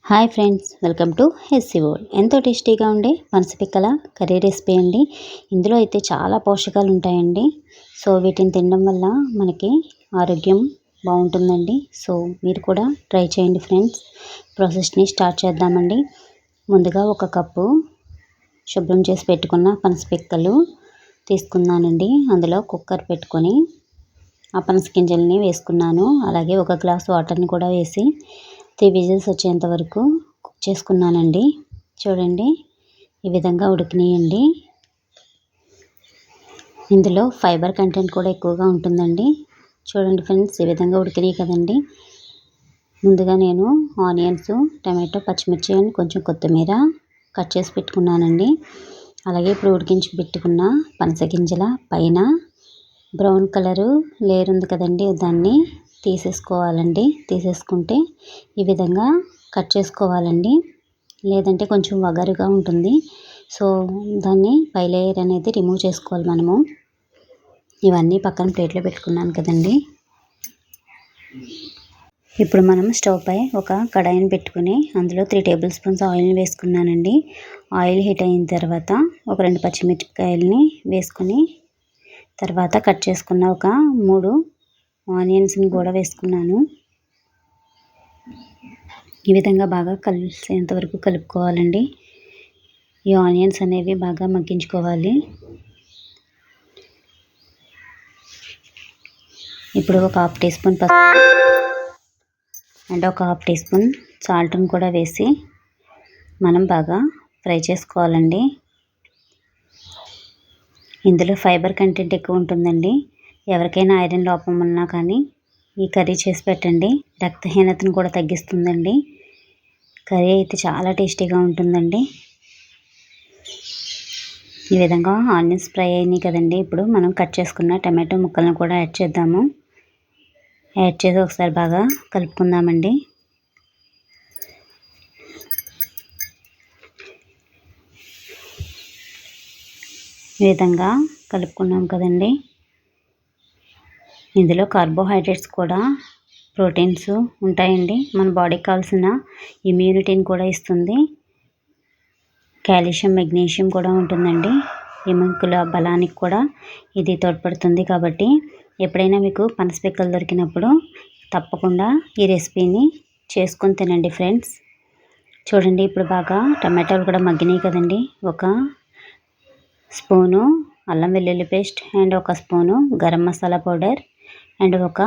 Hi friends, welcome to Hessey world. ఎంతో టేస్టీగా ఉండే పనసపిక్కల కర్రీ రెసిపీ అండి. ఇందులో అయితే చాలా పోషకాలు ఉంటాయండి. సో వీటిని తినడం వల్ల మనకి ఆరోగ్యం బాగుంటుందండి. సో మీరు కూడా ట్రై చేయండి ఫ్రెండ్స్. ప్రాసెస్ని స్టార్ట్ చేద్దామండి. ముందుగా ఒక కప్పు శుభ్రం చేసి పెట్టుకున్న పనసపిక్కలు తీసుకున్నానండి. అందులో కుక్కర్ పెట్టుకొని ఆ పనస గింజల్ని వేసుకున్నాను. అలాగే ఒక గ్లాస్ వాటర్ని కూడా వేసి 3 విజిల్స్ వచ్చేంత వరకు కుక్ చేసుకున్నానండి. చూడండి, ఈ విధంగా ఉడికినాయండి. ఇందులో ఫైబర్ కంటెంట్ కూడా ఎక్కువగా ఉంటుందండి. చూడండి ఫ్రెండ్స్, ఈ విధంగా ఉడికినాయి కదండి. ముందుగా నేను ఆనియన్స్, టమాటో, పచ్చిమిర్చి అండ్ కొంచెం కొత్తిమీర కట్ చేసి పెట్టుకున్నానండి. అలాగే ఇప్పుడు ఉడికించి పెట్టుకున్న పనస గింజల పైన బ్రౌన్ కలరు లేయర్ ఉంది కదండి, దాన్ని తీసేసుకోవాలండి. తీసేసుకుంటే ఈ విధంగా కట్ చేసుకోవాలండి, లేదంటే కొంచెం వగరుగా ఉంటుంది. సో దాన్ని పై లేయర్ అనేది రిమూవ్ చేసుకోవాలి మనము. ఇవన్నీ పక్కన ప్లేట్లో పెట్టుకున్నాను కదండి. ఇప్పుడు మనం స్టవ్ పై ఒక కడాయిని పెట్టుకుని అందులో 3 టేబుల్ స్పూన్స్ ఆయిల్ని వేసుకున్నానండి. ఆయిల్ హీట్ అయిన తర్వాత ఒక 2 పచ్చిమిరపకాయలని వేసుకుని తర్వాత కట్ చేసుకున్న ఒక 3 ఆనియన్స్ని కూడా వేసుకున్నాను. ఈ విధంగా బాగా కలిసేంత వరకు కలుపుకోవాలండి. ఈ ఆనియన్స్ అనేవి బాగా మగ్గించుకోవాలి. ఇప్పుడు ఒక 1/2 టీ స్పూన్ పసుపు అండ్ ఒక 1/2 టీ స్పూన్ సాల్ట్ని కూడా వేసి మనం బాగా ఫ్రై చేసుకోవాలండి. ఇందులో ఫైబర్ కంటెంట్ ఎక్కువ ఉంటుందండి. ఎవరికైనా ఐరన్ లోపం ఉన్నా కానీ ఈ కర్రీ చేసి పెట్టండి. రక్తహీనతను కూడా తగ్గిస్తుందండి. కర్రీ అయితే చాలా టేస్టీగా ఉంటుందండి. ఈ విధంగా ఆనియన్స్ ఫ్రై అయినాయి కదండి. ఇప్పుడు మనం కట్ చేసుకున్న టమాటో ముక్కలను కూడా యాడ్ చేద్దాము. యాడ్ చేసి ఒకసారి బాగా కలుపుకుందామండి. ఈ విధంగా కలుపుకున్నాం కదండి. ఇందులో కార్బోహైడ్రేట్స్ కూడా ప్రోటీన్స్ ఉంటాయండి. మన బాడీకి కావాల్సిన ఇమ్యూనిటీని కూడా ఇస్తుంది. కాల్షియం, మెగ్నీషియం కూడా ఉంటుందండి. ఎముకల బలానికి కూడా ఇది తోడ్పడుతుంది. కాబట్టి ఎప్పుడైనా మీకు పనసపిక్కలు దొరికినప్పుడు తప్పకుండా ఈ రెసిపీని చేసుకొని తినండి ఫ్రెండ్స్. చూడండి, ఇప్పుడు బాగా టమాటాలు కూడా మగ్గినాయి కదండి. ఒక స్పూను అల్లం వెల్లుల్లి పేస్ట్ అండ్ ఒక spoon garam masala powder and ఒక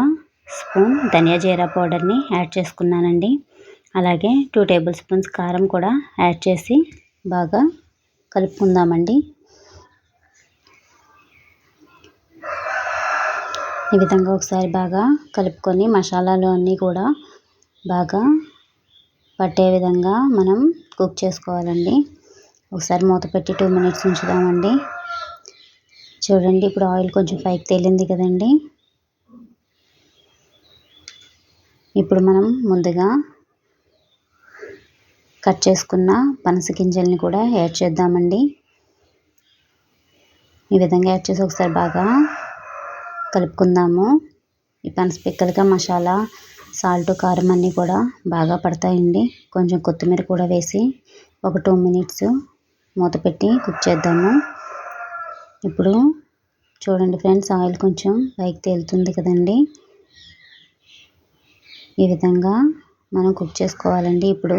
స్పూన్ ధనియా జీరా పౌడర్ని యాడ్ చేసుకున్నానండి. అలాగే 2 టేబుల్ స్పూన్స్ కారం కూడా యాడ్ చేసి బాగా కలుపుకుందామండి. ఈ విధంగా ఒకసారి బాగా కలుపుకొని మసాలాలు అన్నీ కూడా బాగా పట్టే విధంగా మనం కుక్ చేసుకోవాలండి. ఒకసారి మూత పెట్టి 2 మినిట్స్ ఉంచుదామండి. చూడండి, ఇప్పుడు ఆయిల్ కొంచెం పైకి తేలింది కదండి. ఇప్పుడు మనం ముందుగా కట్ చేసుకున్న పనస గింజల్ని కూడా యాడ్ చేద్దామండి. ఈ విధంగా యాడ్ చేసి ఒకసారి బాగా కలుపుకుందాము. ఈ పనసపిక్కలకి మసాలా, సాల్ట్, కారం అన్నీ కూడా బాగా పడతాయండి. కొంచెం కొత్తిమీర కూడా వేసి ఒక 2 మినిట్స్ మూత పెట్టి కుక్ చేద్దాము. ఇప్పుడు చూడండి ఫ్రెండ్స్, ఆయిల్ కొంచెం పైకి తేలుతుంది కదండి. ఈ విధంగా మనం కుక్ చేసుకోవాలండి. ఇప్పుడు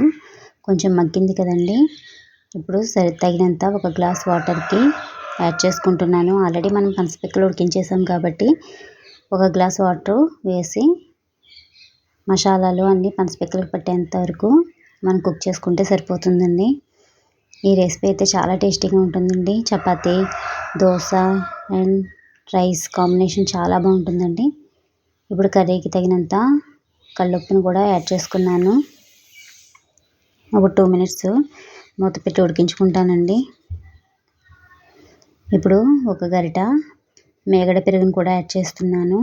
కొంచెం మగ్గింది కదండి. ఇప్పుడు తగినంత ఒక గ్లాస్ వాటర్కి యాడ్ చేసుకుంటున్నాను. ఆల్రెడీ మనం పనసపిక్కలు ఉడికించేసాం కాబట్టి ఒక గ్లాస్ వాటర్ వేసి మసాలాలు అన్నీ పనసపిక్కలకు పట్టేంత వరకు మనం కుక్ చేసుకుంటే సరిపోతుందండి. ఈ రెసిపీ అయితే చాలా టేస్టీగా ఉంటుందండి. Chapati, dosa and rice combination చాలా బాగుంటుందండి. ఇప్పుడు కర్రీకి తగినంత కల్లుప్పును కూడా యాడ్ చేసుకున్నాను. ఒక 2 మినిట్స్ మూత పెట్టి ఉడికించుకుంటానండి. ఇప్పుడు ఒక గరిట మేగడ పెరుగును కూడా యాడ్ చేస్తున్నాను.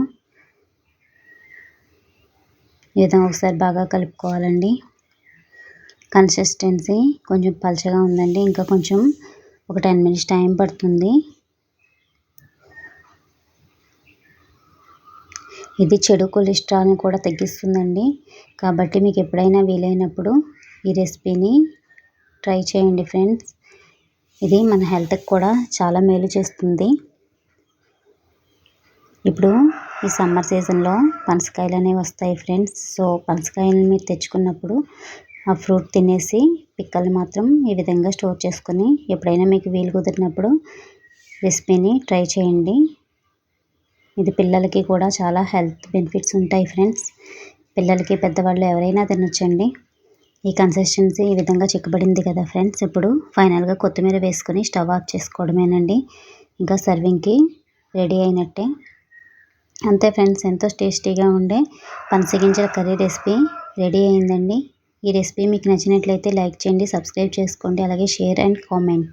ఈ విధంగా ఒకసారి బాగా కలుపుకోవాలండి. కన్సిస్టెన్సీ కొంచెం పలచగా ఉందండి. ఇంకా కొంచెం ఒక 10 మినిట్స్ టైం పడుతుంది. ఇది చెడు కొలెస్ట్రాల్ని కూడా తగ్గిస్తుందండి. కాబట్టి మీకు ఎప్పుడైనా వీలైనప్పుడు ఈ రెసిపీని ట్రై చేయండి ఫ్రెండ్స్. ఇది మన హెల్త్కి కూడా చాలా మేలు చేస్తుంది. ఇప్పుడు ఈ సమ్మర్ సీజన్లో పనసకాయలు అనేవి వస్తాయి ఫ్రెండ్స్. సో పనసకాయలు మీరు తెచ్చుకున్నప్పుడు ఆ ఫ్రూట్ తినేసి పిక్కలు మాత్రం ఈ విధంగా స్టోర్ చేసుకొని ఎప్పుడైనా మీకు వీలు కుదిరినప్పుడు రెసిపీని ట్రై చేయండి. ఇది పిల్లలకి కూడా చాలా హెల్త్ బెనిఫిట్స్ ఉంటాయి ఫ్రెండ్స్. పిల్లలకి పెద్దవాళ్ళు ఎవరైనా తినొచ్చండి. ఈ కన్సిస్టెన్సీ ఈ విధంగా చిక్కబడింది కదా ఫ్రెండ్స్. ఇప్పుడు ఫైనల్గా కొత్తిమీర వేసుకొని స్టవ్ ఆఫ్ చేసుకోవడమేనండి. ఇంకా సర్వింగ్కి రెడీ అయినట్టే. అంతే ఫ్రెండ్స్, ఎంతో టేస్టీగా ఉండే పనసగింజల కర్రీ రెసిపీ రెడీ అయిందండి. ఈ రెసిపీ మీకు నచ్చినట్లయితే లైక్ చేయండి, సబ్స్క్రైబ్ చేసుకోండి, అలాగే షేర్ అండ్ కామెంట్.